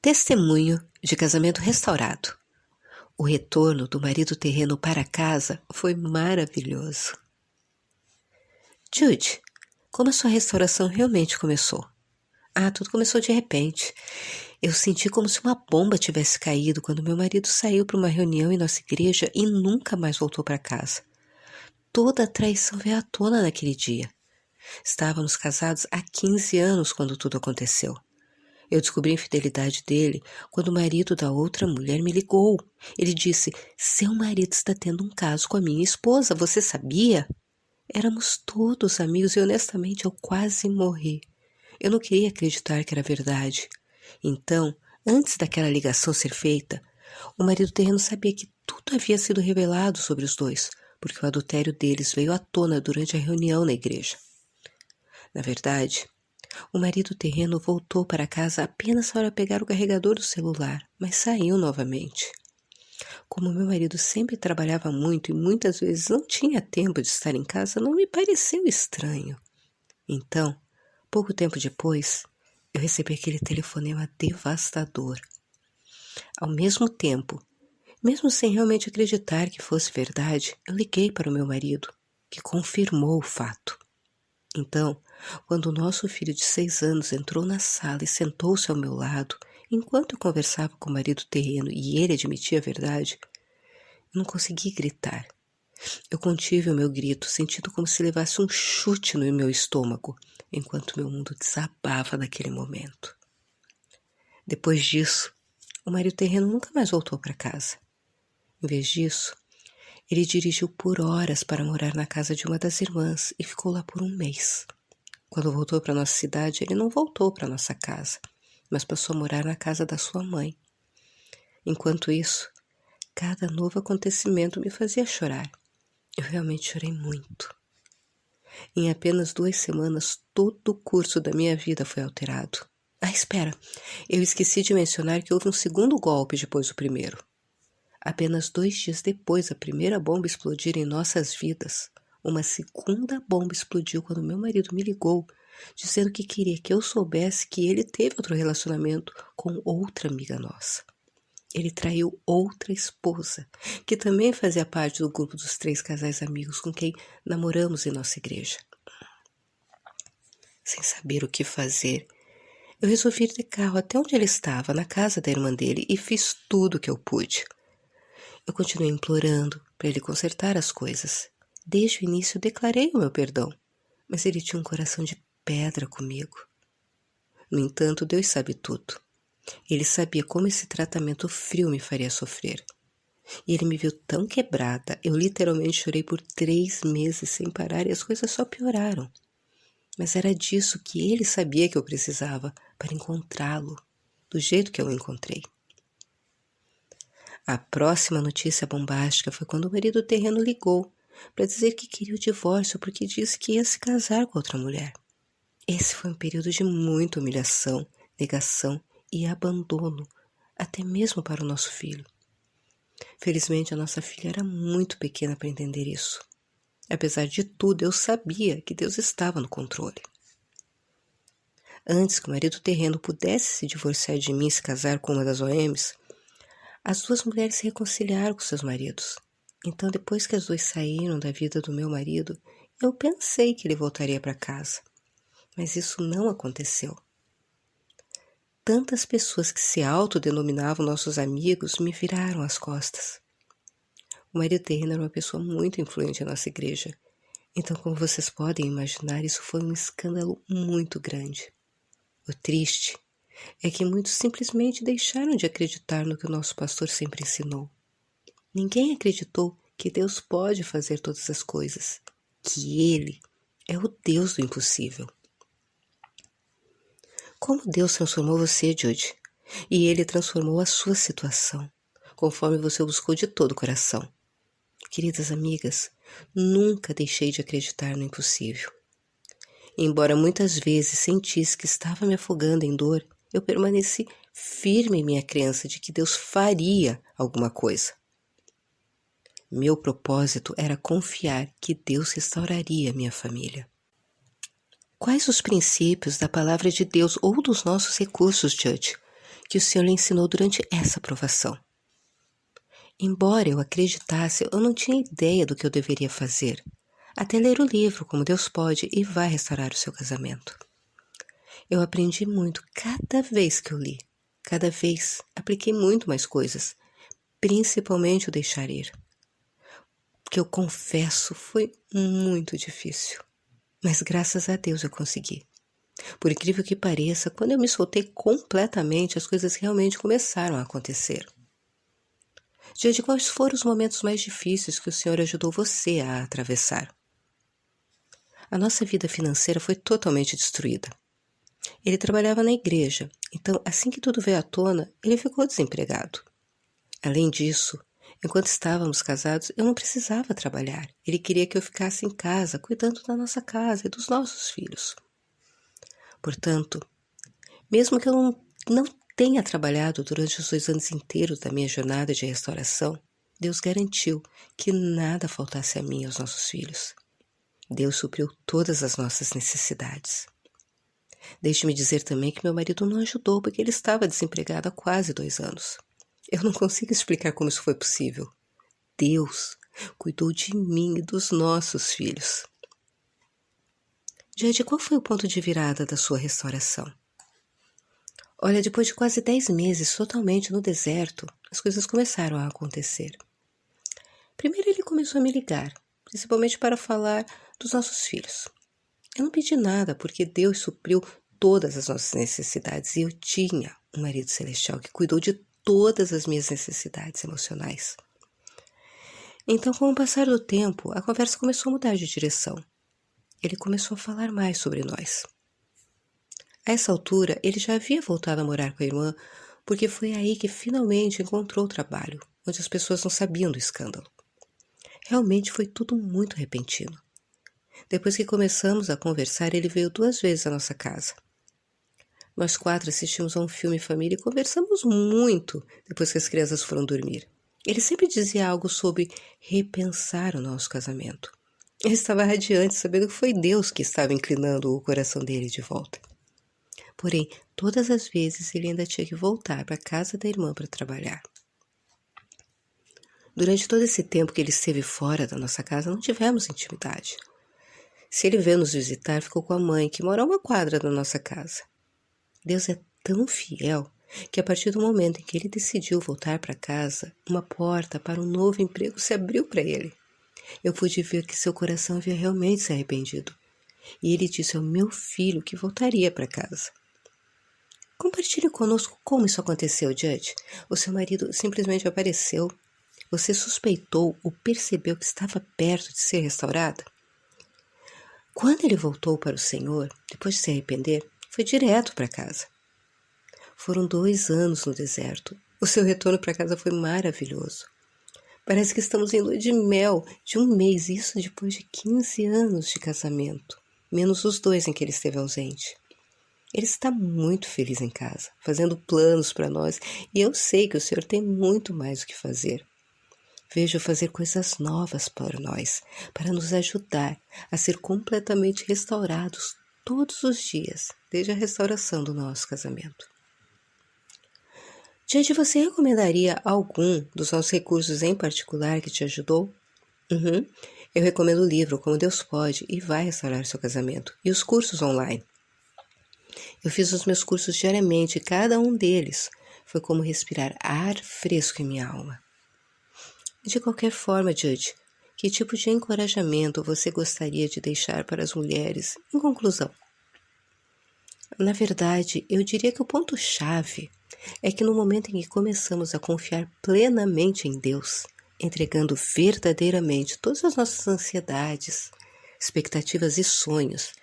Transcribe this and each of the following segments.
Testemunho de casamento restaurado. O retorno do marido terreno para casa foi maravilhoso. Jude, como a sua restauração realmente começou? Tudo começou de repente. Eu senti como se uma bomba tivesse caído quando meu marido saiu para uma reunião em nossa igreja e nunca mais voltou para casa. Toda a traição veio à tona naquele dia. Estávamos casados há 15 anos quando tudo aconteceu. Eu descobri a infidelidade dele quando o marido da outra mulher me ligou. Ele disse: "Seu marido está tendo um caso com a minha esposa, você sabia?" Éramos todos amigos e honestamente eu quase morri. Eu não queria acreditar que era verdade. Então, antes daquela ligação ser feita, o marido terreno sabia que tudo havia sido revelado sobre os dois, porque o adultério deles veio à tona durante a reunião na igreja. Na verdade, o marido terreno voltou para casa apenas para pegar o carregador do celular, mas saiu novamente. Como meu marido sempre trabalhava muito e muitas vezes não tinha tempo de estar em casa, não me pareceu estranho. Então, pouco tempo depois, eu recebi aquele telefonema devastador. Ao mesmo tempo, mesmo sem realmente acreditar que fosse verdade, eu liguei para o meu marido, que confirmou o fato. Então, quando o nosso filho de 6 anos entrou na sala e sentou-se ao meu lado, enquanto eu conversava com o marido terreno e ele admitia a verdade, eu não consegui gritar. Eu contive o meu grito, sentindo como se levasse um chute no meu estômago, enquanto meu mundo desabava naquele momento. Depois disso, o marido terreno nunca mais voltou para casa. Em vez disso, ele dirigiu por horas para morar na casa de uma das irmãs e ficou lá por um mês. Quando voltou para nossa cidade, ele não voltou para nossa casa, mas passou a morar na casa da sua mãe. Enquanto isso, cada novo acontecimento me fazia chorar. Eu realmente chorei muito. Em apenas 2 semanas, todo o curso da minha vida foi alterado. Espera, eu esqueci de mencionar que houve um segundo golpe depois do primeiro. Apenas 2 dias depois da primeira bomba explodir em nossas vidas, uma segunda bomba explodiu quando meu marido me ligou, dizendo que queria que eu soubesse que ele teve outro relacionamento com outra amiga nossa. Ele traiu outra esposa, que também fazia parte do grupo dos 3 casais amigos com quem namoramos em nossa igreja. Sem saber o que fazer, eu resolvi ir de carro até onde ele estava, na casa da irmã dele, e fiz tudo o que eu pude. Eu continuei implorando para ele consertar as coisas. Desde o início declarei o meu perdão, mas ele tinha um coração de pedra comigo. No entanto, Deus sabe tudo. Ele sabia como esse tratamento frio me faria sofrer. E ele me viu tão quebrada, eu literalmente chorei por 3 meses sem parar e as coisas só pioraram. Mas era disso que ele sabia que eu precisava para encontrá-lo, do jeito que eu o encontrei. A próxima notícia bombástica foi quando o marido terreno ligou para dizer que queria o divórcio porque disse que ia se casar com outra mulher. Esse foi um período de muita humilhação, negação e abandono, até mesmo para o nosso filho. Felizmente, a nossa filha era muito pequena para entender isso. Apesar de tudo, eu sabia que Deus estava no controle. Antes que o marido terreno pudesse se divorciar de mim e se casar com uma das OMs, as 2 mulheres se reconciliaram com seus maridos. Então, depois que as 2 saíram da vida do meu marido, eu pensei que ele voltaria para casa. Mas isso não aconteceu. Tantas pessoas que se autodenominavam nossos amigos me viraram as costas. O marido terreno era uma pessoa muito influente na nossa igreja. Então, como vocês podem imaginar, isso foi um escândalo muito grande. O triste é que muitos simplesmente deixaram de acreditar no que o nosso pastor sempre ensinou. Ninguém acreditou que Deus pode fazer todas as coisas, que Ele é o Deus do impossível. Como Deus transformou você, Jude, e Ele transformou a sua situação, conforme você o buscou de todo o coração. Queridas amigas, nunca deixei de acreditar no impossível. Embora muitas vezes sentisse que estava me afogando em dor, eu permaneci firme em minha crença de que Deus faria alguma coisa. Meu propósito era confiar que Deus restauraria minha família. Quais os princípios da palavra de Deus ou dos nossos recursos, Jude, que o Senhor lhe ensinou durante essa provação. Embora eu acreditasse, eu não tinha ideia do que eu deveria fazer, até ler o livro Como Deus Pode e Vai Restaurar o Seu Casamento. Eu aprendi muito cada vez que eu li. Cada vez apliquei muito mais coisas, principalmente o deixar ir. Que eu confesso foi muito difícil, mas graças a Deus eu consegui. Por incrível que pareça, quando eu me soltei completamente, as coisas realmente começaram a acontecer. Diante de quais foram os momentos mais difíceis que o Senhor ajudou você a atravessar? A nossa vida financeira foi totalmente destruída. Ele trabalhava na igreja, então assim que tudo veio à tona, ele ficou desempregado. Além disso, enquanto estávamos casados, eu não precisava trabalhar. Ele queria que eu ficasse em casa, cuidando da nossa casa e dos nossos filhos. Portanto, mesmo que eu não tenha trabalhado durante os 2 anos inteiros da minha jornada de restauração, Deus garantiu que nada faltasse a mim e aos nossos filhos. Deus supriu todas as nossas necessidades. Deixe-me dizer também que meu marido não ajudou porque ele estava desempregado há quase 2 anos. Eu não consigo explicar como isso foi possível. Deus cuidou de mim e dos nossos filhos. Diante, qual foi o ponto de virada da sua restauração? Olha, depois de quase 10 meses totalmente no deserto, as coisas começaram a acontecer. Primeiro ele começou a me ligar, principalmente para falar dos nossos filhos. Eu não pedi nada porque Deus supriu todas as nossas necessidades e eu tinha um marido celestial que cuidou de todas as minhas necessidades emocionais. Então, com o passar do tempo, a conversa começou a mudar de direção. Ele começou a falar mais sobre nós. A essa altura, ele já havia voltado a morar com a irmã, porque foi aí que finalmente encontrou trabalho, onde as pessoas não sabiam do escândalo. Realmente foi tudo muito repentino. Depois que começamos a conversar, ele veio 2 vezes à nossa casa. Nós 4 assistimos a um filme em família e conversamos muito depois que as crianças foram dormir. Ele sempre dizia algo sobre repensar o nosso casamento. Ele estava radiante, sabendo que foi Deus que estava inclinando o coração dele de volta. Porém, todas as vezes ele ainda tinha que voltar para a casa da irmã para trabalhar. Durante todo esse tempo que ele esteve fora da nossa casa, não tivemos intimidade. Se ele veio nos visitar, ficou com a mãe, que mora a 1 quadra da nossa casa. Deus é tão fiel que a partir do momento em que ele decidiu voltar para casa, uma porta para um novo emprego se abriu para ele. Eu pude ver que seu coração havia realmente se arrependido. E ele disse ao meu filho que voltaria para casa. Compartilhe conosco como isso aconteceu, Judge. O seu marido simplesmente apareceu. Você suspeitou ou percebeu que estava perto de ser restaurada? Quando ele voltou para o Senhor, depois de se arrepender, foi direto para casa. Foram 2 anos no deserto. O seu retorno para casa foi maravilhoso. Parece que estamos em lua de mel de 1 mês, isso depois de 15 anos de casamento, menos os 2 em que ele esteve ausente. Ele está muito feliz em casa, fazendo planos para nós, e eu sei que o Senhor tem muito mais o que fazer. Vejo fazer coisas novas para nós, para nos ajudar a ser completamente restaurados todos os dias, desde a restauração do nosso casamento. Diante, você recomendaria algum dos nossos recursos em particular que te ajudou? Eu recomendo o livro Como Deus Pode e Vai Restaurar Seu Casamento e os cursos online. Eu fiz os meus cursos diariamente e cada um deles foi como respirar ar fresco em minha alma. De qualquer forma, Judge, que tipo de encorajamento você gostaria de deixar para as mulheres em conclusão? Na verdade, eu diria que o ponto-chave é que no momento em que começamos a confiar plenamente em Deus, entregando verdadeiramente todas as nossas ansiedades, expectativas e sonhos,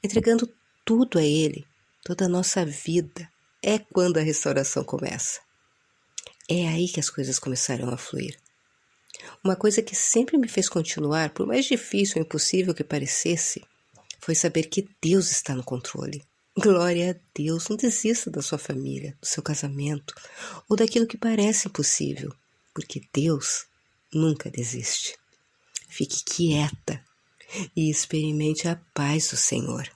entregando tudo a Ele, toda a nossa vida, é quando a restauração começa. É aí que as coisas começarão a fluir. Uma coisa que sempre me fez continuar, por mais difícil ou impossível que parecesse, foi saber que Deus está no controle. Glória a Deus, não desista da sua família, do seu casamento ou daquilo que parece impossível, porque Deus nunca desiste. Fique quieta e experimente a paz do Senhor.